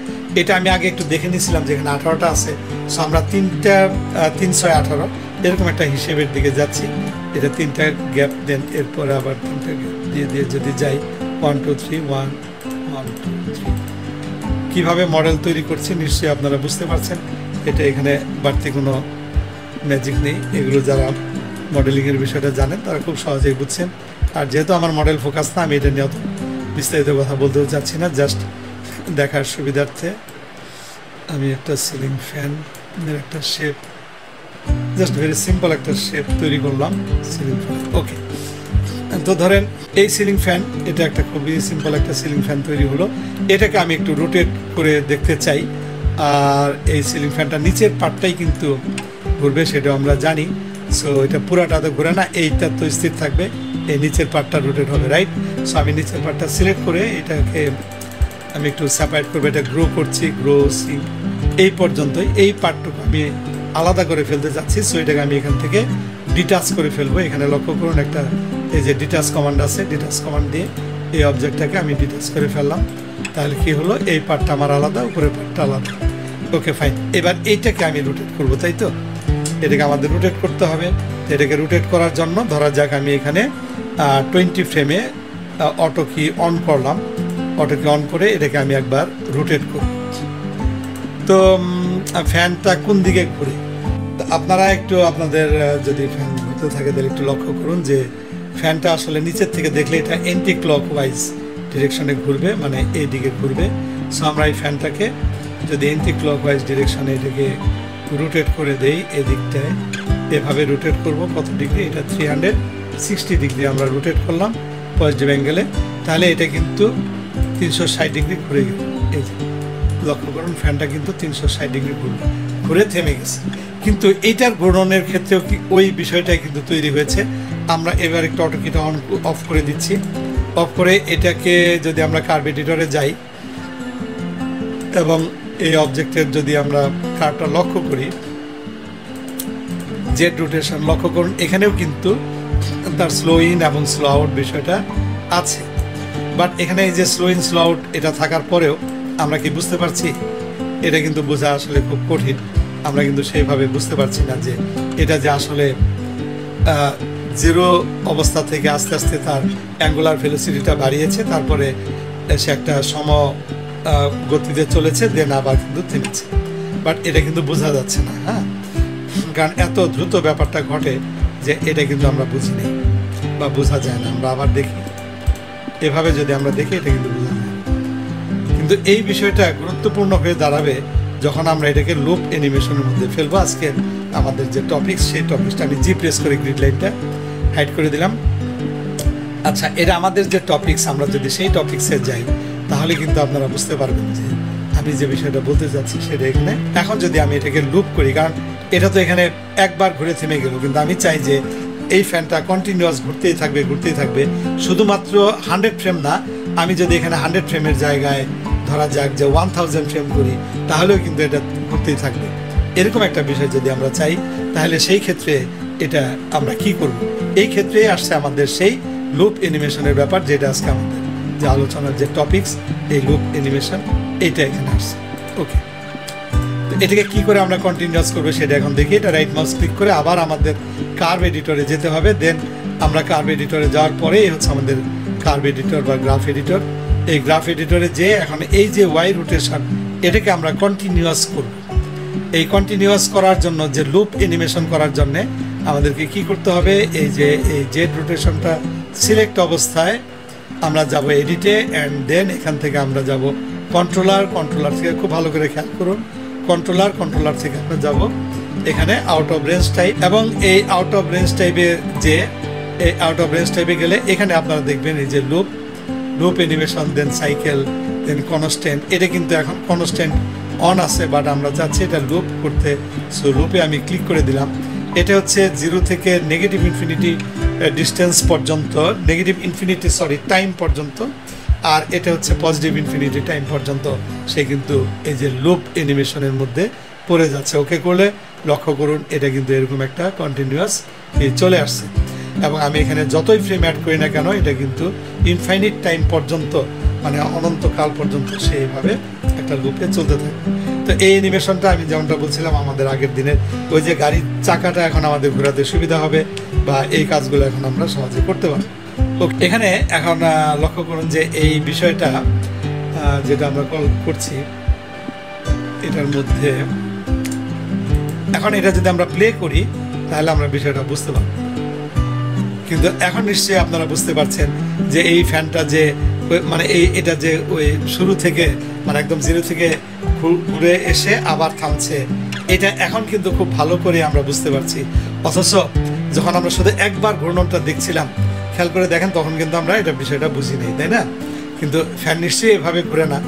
Speaker 1: এটা আমি আগে একটু দেখে নিয়েছিলাম যেখানে 18টা আছে। সো আমরা 3টা 3 6 18 এরকম একটা হিসেবের দিকে যাচ্ছি। এটা 3টা গ্যাপ, দেন এরপরে আবার 3টা গ্যাপ দিয়ে দিয়ে যদি যাই 1 2 3 1 1 2 3 কীভাবে মডেল তৈরি করছি নিশ্চয়ই আপনারা বুঝতে পারছেন। এটা এখানে বাড়তি কোনো ম্যাজিক নেই। এগুলো যারা মডেলিংয়ের বিষয়টা জানেন তারা খুব সহজেই বুঝছেন। আর যেহেতু আমার মডেল ফোকাস না, আমি এটা নিয়ে অত বিস্তারিত কথা বলতেও চাচ্ছি না, জাস্ট দেখার সুবিধার্থে আমি একটা সিলিং ফ্যানের একটা শেপ, জাস্ট ভেরি সিম্পল একটা শেপ তৈরি করলাম সিলিং ফ্যান। ওকে, তো ধরেন এই সিলিং ফ্যান, এটা একটা খুবই সিম্পল একটা সিলিং ফ্যান তৈরি হলো। এটাকে আমি একটু রোটেট করে দেখতে চাই। আর এই সিলিং ফ্যানটা নিচের পার্টটাই কিন্তু ঘুরবে, সেটাও আমরা জানি। সো এটা পুরাটা তো ঘুরে না, এইটা তো স্থির থাকবে, এই নিচের পার্টটা রোটেট হবে, রাইট? সো আমি নিচের পার্টটা সিলেক্ট করে এটাকে আমি একটু সেপারেট করবো। এটা গ্রো করছি, গ্রো সি এই পর্যন্তই। এই পার্টটুকু আমি আলাদা করে ফেলতে চাচ্ছি। সো এটাকে আমি এখান থেকে ডিটাচ করে ফেলবো। এখানে লক্ষ্য করুন একটা এই যে ডিটাচ কমান্ড আছে, ডিটাচ কমান্ড দিয়ে এই অবজেক্টটাকে আমি ডিটাচ করে ফেললাম। তাহলে কি হলো, এই পার্টটা আমার আলাদা, উপরের পার্টটা আলাদা। ওকে, ফাইন। এবার এইটাকে আমি রোটেট করবো, তাই তো? এটাকে আমাদের রোটেট করতে হবে। এটাকে রোটেট করার জন্য ধরা যাক আমি এখানে 20 ফ্রেমে অটো কি অন করলাম। অটো কি অন করে এটাকে আমি একবার রোটেট করি। তো ফ্যানটা কোন দিকে ঘুরে, আপনারা একটু আপনাদের যদি ফ্যান ঘুরতে থাকে তাহলে একটু লক্ষ্য করুন যে ফ্যানটা আসলে নিচের থেকে দেখলে এটা এন্টি ক্লকওয়াইজ ডিরেকশনে ঘুরবে, মানে এই দিকে ঘুরবে। সো আমরা এই ফ্যানটাকে যদি এন্টি ক্লকওয়াইজ ডিরেকশনে এটাকে রোটেট করে দেই, এদিকটায় এভাবে রোটেট করব। কত ডিগ্রি? এটা 360 ডিগ্রি আমরা রোটেট করলাম পজিটিভ অ্যাঙ্গেলে। তাহলে এটা কিন্তু 360 ডিগ্রি ঘুরে গেল। এই যে লক্ষ্য করুন, ফ্যানটা কিন্তু 360 ডিগ্রি ঘুরবে, ঘুরে থেমে গেছে। কিন্তু এইটার ঘূর্ণনের ক্ষেত্রেও কি ওই বিষয়টাই কিন্তু তৈরি হয়েছে। আমরা এবার একটু অটোকিটা অন অফ করে দিচ্ছি। অফ করে এটাকে যদি আমরা কার্ভ এডিটরে যাই এবং এই অবজেক্টের যদি আমরা কার্ভটা লক্ষ্য করি, জেড রোটেশন লক্ষ্য করুন, এখানেও কিন্তু তার স্লো ইন এবং স্লো আউট বিষয়টা আছে। বাট এখানে এই যে স্লো ইন স্লো আউট এটা থাকার পরেও আমরা কি বুঝতে পারছি? এটা কিন্তু বোঝা আসলে খুব কঠিন। আমরা কিন্তু সেইভাবে বুঝতে পারছি না যে এটা যে আসলে জিরো অবস্থা থেকে আস্তে আস্তে তার অ্যাঙ্গুলার ভেলোসিটিটা বাড়িয়েছে, তারপরে সে একটা সম গতিতে চলেছে, দেন আবার কিন্তু থেমেছে। বাট এটা কিন্তু বোঝা যাচ্ছে না, হ্যাঁ, কারণ এত দ্রুত ব্যাপারটা ঘটে যে এটা কিন্তু আমরা বুঝি নেই বা বোঝা যায় না। আমরা আবার দেখি, এভাবে যদি আমরা দেখি এটা কিন্তু বোঝা যায়। কিন্তু এই বিষয়টা গুরুত্বপূর্ণ হয়ে দাঁড়াবে যখন আমরা এটাকে লুপ অ্যানিমেশনের মধ্যে ফেলবো। আজকে আমাদের যে টপিক, সেই টপিকটা আমি জি প্রেস করে গ্রিড লাইনটা হাইড করে দিলাম। আচ্ছা, এটা আমাদের যে টপিকস, আমরা যদি সেই টপিক্সে যাই তাহলে কিন্তু আপনারা বুঝতে পারবেন যে আমি যে বিষয়টা বলতে চাচ্ছি সেটা এখানে। এখন যদি আমি এটাকে লুপ করি, কারণ এটা তো এখানে একবার ঘুরে থেমে গেল, কিন্তু আমি চাই যে এই ফ্যানটা কন্টিনিউয়াস ঘুরতেই থাকবে, ঘুরতেই থাকবে। শুধুমাত্র 100 ফ্রেম না, আমি যদি এখানে 100 ফ্রেমের জায়গায় ধরা যাক যে 1000 ফ্রেম করি, তাহলেও কিন্তু এটা ঘুরতেই থাকবে। এরকম একটা বিষয় যদি আমরা চাই, তাহলে সেই ক্ষেত্রে এটা আমরা কি করব? এই ক্ষেত্রে আসছে আমাদের সেই লুপ অ্যানিমেশনের ব্যাপার, যেটা আজকে আমাদের যে আলোচনার যে টপিকস, এই লুপ অ্যানিমেশন, এইটা এখানে আসছে। ওকে, তো এটাকে কি করে আমরা কন্টিনিউয়াস করবো সেটা এখন দেখি। এটা রাইট মাউস ক্লিক করে আবার আমাদের কার্ভ এডিটরে যেতে হবে। দেন আমরা কার্ভ এডিটরে যাওয়ার পরেই হচ্ছে আমাদের কার্ভ এডিটর বা গ্রাফ এডিটর। এই গ্রাফ এডিটরে যে এখন এই যে ওয়াই রোটেশন, এটাকে আমরা কন্টিনিউয়াস করব। এই কন্টিনিউয়াস করার জন্য, যে লুপ অ্যানিমেশন করার জন্য আমাদেরকে কি করতে হবে? এই যে এই জেড রোটেশনটা সিলেক্ট অবস্থায় আমরা যাব এডিটে, অ্যান্ড দেন এখান থেকে আমরা যাব কন্ট্রোলার। কন্ট্রোলার থেকে খুব ভালো করে খেয়াল করুন, কন্ট্রোলার থেকে আমরা যাব এখানে আউট অফ রেঞ্জ টাইপ। এবং এই আউট অফ রেঞ্জ টাইপে যে এই আউট অফ রেঞ্জ টাইপে গেলে এখানে আপনারা দেখবেন এই যে লুপ অ্যানিমেশন, দেন সাইকেল, দেন কনস্ট্যান্ট। এটা কিন্তু এখন কনস্ট্যান্ট অন আছে, বাট আমরা চাচ্ছি এটা লুপ করতে। সো লুপে আমি ক্লিক করে দিলাম। এটা হচ্ছে জিরো থেকে নেগেটিভ ইনফিনিটি ডিস্টেন্স পর্যন্ত, নেগেটিভ ইনফিনিটি টাইম পর্যন্ত, আর এটা হচ্ছে পজিটিভ ইনফিনিটি টাইম পর্যন্ত সে কিন্তু এই যে লুপ অ্যানিমেশনের মধ্যে পড়ে যাচ্ছে। ওকে করলে লক্ষ্য করুন এটা কিন্তু এরকম একটা কন্টিনিউয়াস চলে আসছে, এবং আমি এখানে যতই ফ্রেম অ্যাড করি না কেন এটা কিন্তু ইনফাইনিট টাইম পর্যন্ত, মানে অনন্তকাল পর্যন্ত সেইভাবে একটা লুপে চলতে থাকে। তো এই অ্যানিমেশনটা আমি যেমনটা বলছিলাম আমাদের আগের দিনের ওই যে গাড়ির চাকাটা এখন আমাদের ঘোরাতে সুবিধা হবে, বা এই কাজগুলো এখন আমরা সহজে করতে পারি। এখানে এখন লক্ষ্য করুন যে এই বিষয়টা যেটা আমরা কল করছি এটার মধ্যে এখন এটা যদি আমরা প্লে করি তাহলে আমরা বিষয়টা বুঝতে পারব। কিন্তু এখন নিশ্চয়ই আপনারা বুঝতে পারছেন যে এই ফ্যানটা যে মানে এটা যে ওই শুরু থেকে মানে একদম জিরো থেকে ঘুরে এসে আবার থামছে, এটা এখন কিন্তু খুব ভালো করে আমরা বুঝতে পারছি। অথচ যখন আমরা শুধু একবার ঘূর্ণনটা দেখছিলাম, খেয়াল করে দেখেন, তখন কিন্তু আমরা এটা বিষয়টা বুঝি নেই, তাই না? কিন্তু ফ্যান নিশ্চয়ই এভাবে ঘুরে না।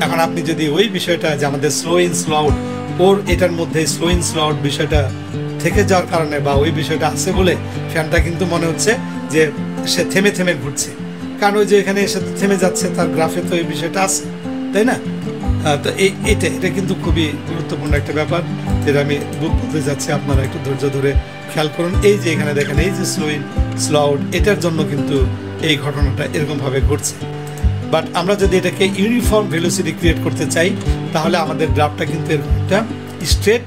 Speaker 1: এখন আপনি যদি ওই বিষয়টা যে আমাদের স্লো ইন স্লো আউট, ওর এটার মধ্যে স্লো ইন স্লো আউট বিষয়টা থেকে যাওয়ার কারণে বা ওই বিষয়টা আছে বলে ফ্যানটা কিন্তু মনে হচ্ছে যে সে থেমে থেমে ঘুরছে, কারণ ওই যে এখানে এসে থেমে যাচ্ছে, তার গ্রাফে তো এই বিষয়টা আছে, তাই না? তো এটা কিন্তু খুবই গুরুত্বপূর্ণ একটা ব্যাপার যেটা আমি বলতে যাচ্ছি। আপনারা একটু ধৈর্য ধরে খেয়াল করুন। এই যে এখানে দেখেন এই যে স্লো ইন স্লো আউট, এটার জন্য কিন্তু এই ঘটনাটা এরকমভাবে ঘটছে। বাট আমরা যদি এটাকে ইউনিফর্ম ভেলোসিটি ক্রিয়েট করতে চাই তাহলে আমাদের গ্রাফটা কিন্তু এরকম একটা স্ট্রেট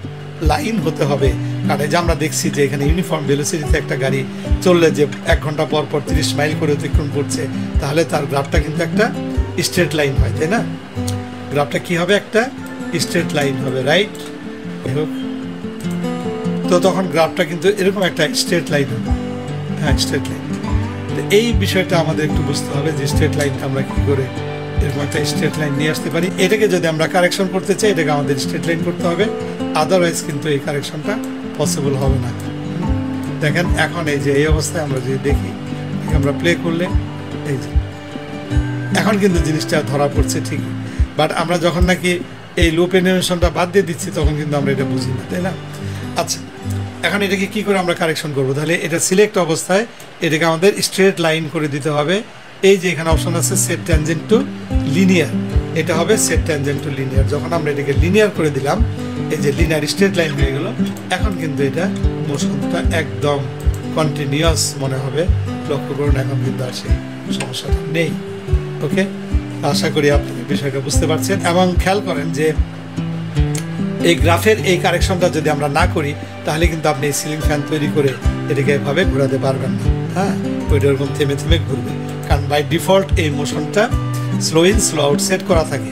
Speaker 1: লাইন হতে হবে। কারণ এই যে আমরা দেখছি যে এখানে ইউনিফর্ম ভেলোসিটিতে একটা গাড়ি চললে যে 1 ঘন্টা পর পর 30 মাইল করে অতিক্রম করছে, তাহলে তার গ্রাফটা কিন্তু একটা স্ট্রেট লাইন হয়, তাই না? গ্রাফটা কি হবে? একটা স্ট্রেট লাইন হবে, রাইট? তো তখন গ্রাফটা কিন্তু এরকম একটা স্ট্রেট লাইন হবে, হ্যাঁ স্ট্রেট লাইন। এই বিষয়টা আমাদের একটু বুঝতে হবে যে স্ট্রেট লাইনটা আমরা কি করে এরকম একটা স্ট্রেট লাইন নিয়ে আসতে পারি। এটাকে যদি আমরা কারেকশন করতে চাই এটাকে আমাদের স্ট্রেট লাইন করতে হবে, আদারওয়াইজ কিন্তু এই কারেকশনটা পসিবল হবে না। দেখেন এখন এই যে এই অবস্থায় আমরা যদি দেখি, আমরা প্লে করলে এই যে এখন কিন্তু জিনিসটা ধরা পড়ছে ঠিকই, বাট আমরা যখন নাকি এই লুপ অ্যানিমেশনটা বাদ দিয়ে দিচ্ছি তখন কিন্তু আমরা এটা বুঝি না, তাই না? আচ্ছা, এখন এটাকে কি করে আমরা কারেকশন করবো? তাহলে এটা সিলেক্ট অবস্থায় এটাকে আমাদের স্ট্রেট লাইন করে দিতে হবে। এই যে এখানে অপশন আছে সেট ট্যানজেন্ট টু লিনিয়ার, এটা হবে সেট ট্যানজেন্ট টু লিনিয়ার। যখন আমরা এটাকে লিনিয়ার করে দিলাম, এই যে লিনিয়ার স্ট্রেট লাইন হয়ে গেল, এখন কিন্তু এটা মোশনটা একদম কন্টিনিউয়াস মনে হবে। লক্ষ্য করুন এখন কিন্তু আর সেই সমস্যাটা নেই। ওকে, আশা করি আপনি বিষয়টা বুঝতে পারছেন। এবং খেয়াল করেন যে এই গ্রাফের এই কারেকশনটা যদি আমরা না করি তাহলে কিন্তু আপনি এই সিলিং ফ্যান তৈরি করে এটাকে এভাবে ঘোরাতে পারবেন না। হ্যাঁ, ওইটা এরকম থেমে থেমে ঘুরবে, কারণ বাই ডিফল্ট এই মোশনটা slow in slow out set করা থাকে।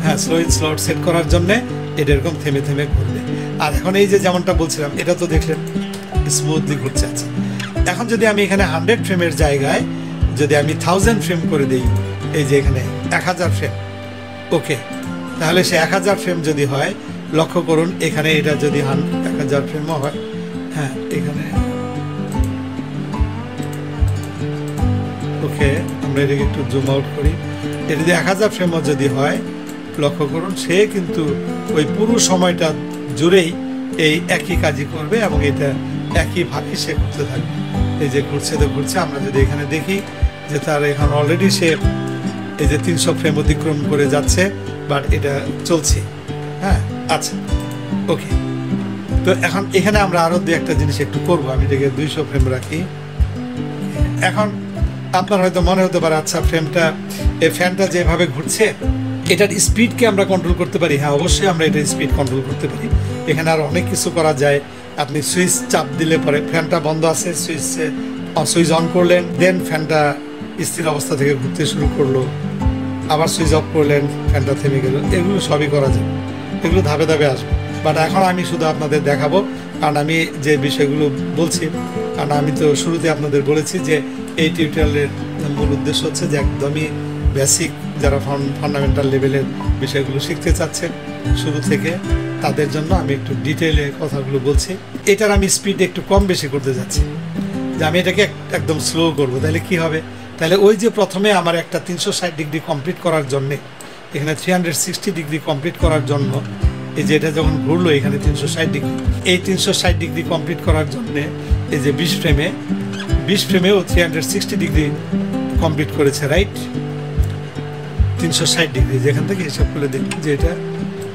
Speaker 1: হ্যাঁ, slow in slow out set করার জন্যে এটা এরকম থেমে থেমে ঘুরবে। আর এখন এই যে যেমনটা বলছিলাম, এটা তো দেখলেন স্মুথলি ঘুরছে আছে। এখন যদি আমি এখানে 100 ফ্রেমের জায়গায় যদি আমি 1000 ফ্রেম করে দিই, এই যে এখানে 1000 ফ্রেম, ওকে, তাহলে সে 1000 ফ্রেম যদি হয়, লক্ষ্য করুন এখানে এটা যদি 1000 ফ্রেমও হয়, হ্যাঁ এখানে ওকে, আমরা এটাকে একটু জুম আউট করি। এটা যদি 1000 ফ্রেমও যদি হয়, লক্ষ্য করুন সে কিন্তু ওই পুরো সময়টা জুড়েই এই একই কাজই করবে এবং এটা একইভাবে সে করতে থাকবে। এই যে ঘুরছে তো ঘুরছে, আমরা যদি এখানে দেখি যে তার এখানে অলরেডি সে এই যে 300 ফ্রেম অতিক্রম করে যাচ্ছে, বাট এটা চলছে। হ্যাঁ, আচ্ছা, ওকে। তো এখন এখানে আমরা আরো দুই একটা জিনিস একটু করবো। আমি এটাকে 200 ফ্রেম রাখি। এখন আপনার হয়তো মনে হতে পারে, আচ্ছা ফ্রেমটা এই ফ্যানটা যেভাবে ঘুরছে এটার স্পিডকে আমরা কন্ট্রোল করতে পারি। হ্যাঁ, অবশ্যই আমরা এটার স্পিড কন্ট্রোল করতে পারি। এখানে আর অনেক কিছু করা যায়। আপনি সুইচ চাপ দিলে পরে ফ্যানটা বন্ধ আছে, সুইচ অন করলেন, দেন ফ্যানটা স্থির অবস্থা থেকে ঘুরতে শুরু করলো, আবার সুইচ অফ করলেন, ফ্যানটা থেমে গেল। এগুলো সবই করা যায়, এগুলো ধাপে ধাপে আসবে। বাট এখন আমি শুধু আপনাদের দেখাবো, কারণ আমি যে বিষয়গুলো বলছি, কারণ আমি তো শুরুতে আপনাদের বলেছি যে এই টিউটোরিয়ালের মূল উদ্দেশ্য হচ্ছে যে একদমই বেসিক যারা ফান্ডামেন্টাল লেভেলের বিষয়গুলো শিখতে চাচ্ছেন শুরু থেকে, তাদের জন্য আমি একটু ডিটেইলে কথাগুলো বলছি। এটার আমি স্পিড একটু কম বেশি করতে যাচ্ছি, যে আমি এটাকে একদম স্লো করবো। তাহলে কি হবে? তাহলে ওই যে প্রথমে আমার একটা 360 ডিগ্রি কমপ্লিট করার জন্যে, এখানে 360 ডিগ্রি কমপ্লিট করার জন্য এই যে এটা যখন ঘুরলো এখানে 360 ডিগ্রি, এই 360 ডিগ্রি কমপ্লিট করার জন্য এই যে 20 ফ্রেমেও 360 ডিগ্রি কমপ্লিট করেছে, রাইট? 360 ডিগ্রি যেখান থেকে হিসাব করে দেখি যে এটা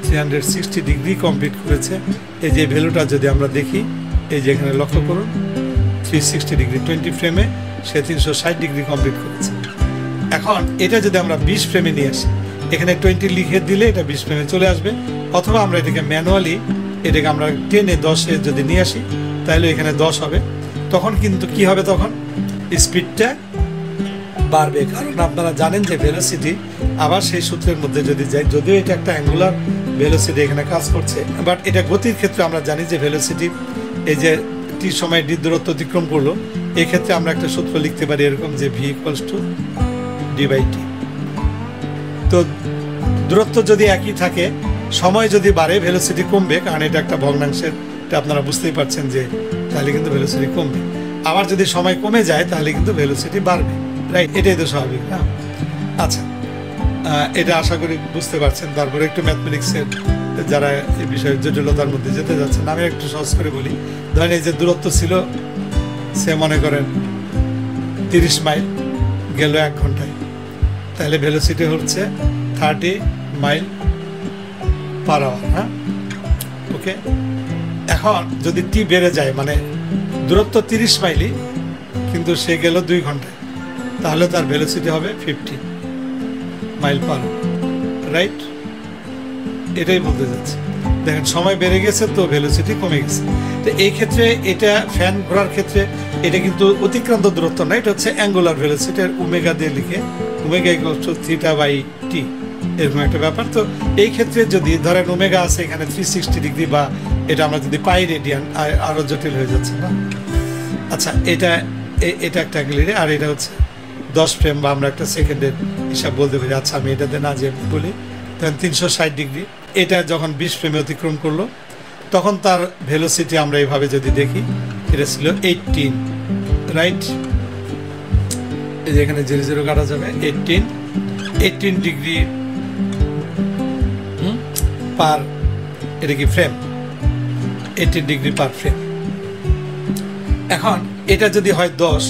Speaker 1: 360 ডিগ্রি কমপ্লিট করেছে। এই যে ভ্যালুটা যদি আমরা দেখি, এই যে এখানে লক্ষ্য করুন 360 ডিগ্রি 20 ফ্রেমে সে 360 ডিগ্রি কমপ্লিট করেছে। এখন এটা যদি আমরা 20 ফ্রেমে নিয়ে আসি, এখানে 20 লিখে দিলে এটা 20 ফ্রেমে চলে আসবে, অথবা আমরা এটাকে ম্যানুয়ালি এটাকে আমরা 10-এ যদি নিয়ে আসি তাহলে এখানে 10 হবে। তখন কিন্তু কি হবে, তখন স্পিডটা বাড়বে, কারণ আপনারা জানেন যে ভেলোসিটি আবার সেই সূত্রের মধ্যে যদি যাই, যদিও এটা একটা অ্যাঙ্গুলার ভেলোসিটি এখানে কাজ করছে, বাট এটা গতির ক্ষেত্রে আমরা জানি যে ভেলোসিটি এই যে টি সময় ডি দূরত্ব অতিক্রম করলো, এই ক্ষেত্রে আমরা একটা সূত্র লিখতে পারি এরকম যে v = d/t। তো দূরত্ব যদি একই থাকে, সময় যদি বাড়ে ভেলোসিটি কমবে, কারণ এটা একটা ভগ্নাংশের, এটা আপনারা বুঝতেই পারছেন যে তাহলে কিন্তু ভেলোসিটি কমবে। আবার যদি সময় কমে যায় তাহলে কিন্তু ভেলোসিটি বাড়বে, রাইট? এটাই তো স্বাভাবিক না? আচ্ছা, এটা আশা করি বুঝতে পারছেন। তারপরে একটু ম্যাথমেটিক্সের যারা এই বিষয়ের জটিলতার মধ্যে যেতে যাচ্ছেন, আমি একটু সহজ করে বলি। ধরেন এই যে দূরত্ব ছিল, সে মনে করেন 30 মাইল, গেল 1 ঘন্টায়, তাহলে ভেলোসিটি হচ্ছে 30 মাইল পার আওয়ার। হ্যাঁ, ওকে। এখন যদি টি বেড়ে যায়, মানে দূরত্ব 30 মাইলই কিন্তু সে গেল 2 ঘন্টায়, তাহলে তার ভেলোসিটি হবে 50 মাইল পার আওয়ার, রাইট? এটাই বলতে যাচ্ছে। দেখেন সময় বেড়ে গেছে তো ভেলোসিটি কমে গেছে। তো এই ক্ষেত্রে এটা ফ্যান ঘোরার ক্ষেত্রে এটা কিন্তু অতিক্রান্ত দূরত্ব না, এটা হচ্ছে অ্যাঙ্গুলার ভেলোসিটি, ওমেগা দিয়ে লিখে ওমেগা = θ/t, এরকম একটা ব্যাপার। তো এই ক্ষেত্রে যদি ধরেন ওমেগা আছে এখানে 360 ডিগ্রি, বা এটা আমরা যদি পাই রেডিয়ান, আরো জটিল হয়ে যাচ্ছে না? আচ্ছা, এটা একটা অ্যাঙ্গেল, আর এটা হচ্ছে 10 ফ্রেম, বা আমরা একটা সেকেন্ডের হিসাব বলতে পারি। আচ্ছা, আমি এটাতে না যে বলি, তখন 360 ডিগ্রি এটা যখন 20 ফ্রেমে অতিক্রম করলো, তখন তার ভেলোসিটি আমরা এইভাবে যদি দেখি, এটা ছিল 18, রাইট? এই যে এখানে 0 কাটা যাবে, 18 ডিগ্রি পার, এটা কি ফ্রেম, 18 ডিগ্রি পার ফ্রেম। এখন এটা যদি হয় 10,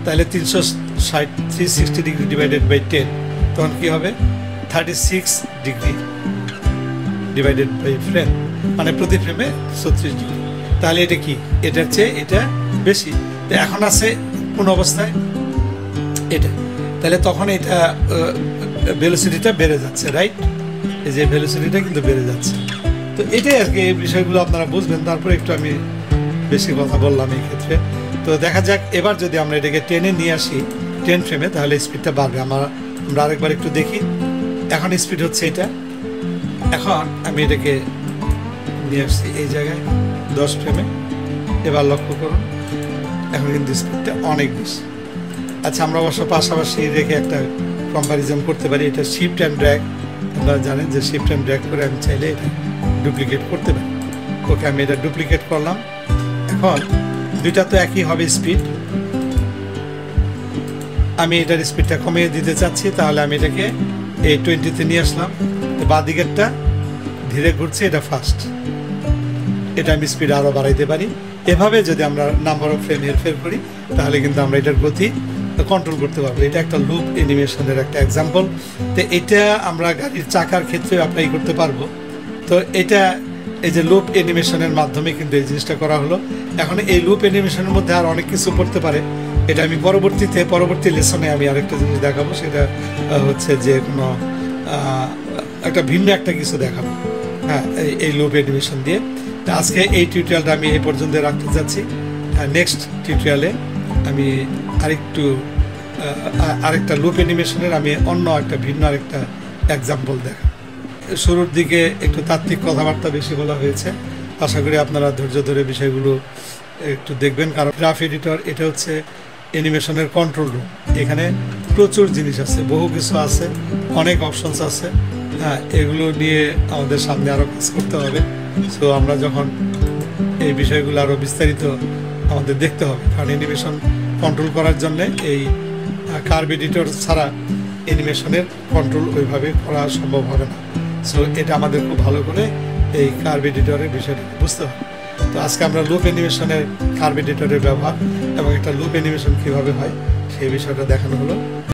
Speaker 1: তাহলে 360 ডিগ্রি ডিভাইডেড বাই 10, তখন কি হবে 36 ডিগ্রি ডিভাইডেড বাই ফ্রেম, মানে প্রতি ফ্রেমে 36 ডিগ্রি। তাহলে এটা কি, এটার চেয়ে এটা বেশি। তো এখন আছে কোন অবস্থায়, এটা, তাহলে তখন এটা ভেলোসিটিটা বেড়ে যাচ্ছে, রাইট? এই যে ভেলোসিটিটা কিন্তু বেড়ে যাচ্ছে। তো এটাই আর কি, এই বিষয়গুলো আপনারা বুঝবেন। তারপরে একটু আমি বেশি কথা বললাম এই ক্ষেত্রে। তো দেখা যাক এবার যদি আমরা এটাকে 10-এ নিয়ে আসি, 10 ফ্রেমে, তাহলে স্পিডটা বাড়বে। আমরা আরেকবার একটু দেখি। এখন স্পিড হচ্ছে এটা। এখন আমি এটাকে নিয়ে আসছি এই জায়গায় 10 ফ্রেমে, এবার লক্ষ্য করুন এখন কিন্তু স্পিডটা অনেক বেশি। আচ্ছা, আমরা অবশ্য পাশাপাশি রেখে একটা কম্প্যারিজন করতে পারি। এটা শিফট অ্যান্ড ড্র্যাগ, আপনারা জানেন যে শিফট অ্যান্ড ড্র্যাগ করে আমি চাইলে এটা ডুপ্লিকেট করতে পারি। ওকে, আমি এটা ডুপ্লিকেট করলাম। এখন দুইটা তো একই হবে স্পিড, আমি এটার স্পিডটা কমিয়ে দিতে চাচ্ছি, তাহলে আমি এটাকে এই 20-তে নিয়ে আসলাম। বাঁ দিকেরটা ধীরে ঘুরছে, এটা ফাস্ট, এটা আমি স্পিড আরও বাড়াইতে পারি। এভাবে যদি আমরা নাম্বার অফ ফ্রেম হেরফের করি, তাহলে কিন্তু আমরা এটার গতি কন্ট্রোল করতে পারবো। এটা একটা লুপ অ্যানিমেশনের একটা এক্সাম্পল। তো এটা আমরা গাড়ির চাকার ক্ষেত্রে অ্যাপ্লাই করতে পারবো। তো এটা এই যে লুপ অ্যানিমেশনের মাধ্যমে কিন্তু এই জিনিসটা করা হলো। এখন এই লুপ অ্যানিমেশনের মধ্যে আর অনেক কিছু পড়তে পারে, এটা আমি পরবর্তী লেসনে আমি আরেকটা জিনিস দেখাবো। সেটা হচ্ছে যে কোনো একটা ভিন্ন একটা কিছু দেখাবো, হ্যাঁ, এই লুপ অ্যানিমেশন দিয়ে। তো আজকে এই টিউটোরিয়ালটা আমি এই পর্যন্ত রাখতে যাচ্ছি। নেক্সট টিউটোরিয়ালে আমি আরেকটা লুপ অ্যানিমেশনের আমি অন্য একটা ভিন্ন আরেকটা এক্সাম্পল দেখাবো। শুরুর দিকে একটু তাত্ত্বিক কথাবার্তা বেশি বলা হয়েছে, আশা করি আপনারা ধৈর্য ধরে বিষয়গুলো একটু দেখবেন। কারণ গ্রাফ এডিটর এটা হচ্ছে অ্যানিমেশনের কন্ট্রোল রুম। এখানে প্রচুর জিনিস আছে, বহু কিছু আছে, অনেক অপশনস আছে। হ্যাঁ, এগুলো নিয়ে আমাদের সামনে আরও কাজ করতে হবে। সো আমরা যখন এই বিষয়গুলো আরও বিস্তারিত আমাদের দেখতে হবে, কারণ অ্যানিমেশন কন্ট্রোল করার জন্য এই কার্ভ এডিটর ছাড়া অ্যানিমেশনের কন্ট্রোল ওইভাবে করা সম্ভব হবে না। সো এটা আমাদের খুব ভালো করে এই কার্ভ এডিটরের বিষয়টা বুঝতে পারবে। তো আজকে আমরা লুপ অ্যানিমেশনের কার্ভ এডিটরের ব্যবহার এবং একটা লুপ অ্যানিমেশন কীভাবে হয় সেই বিষয়টা দেখানো হলো।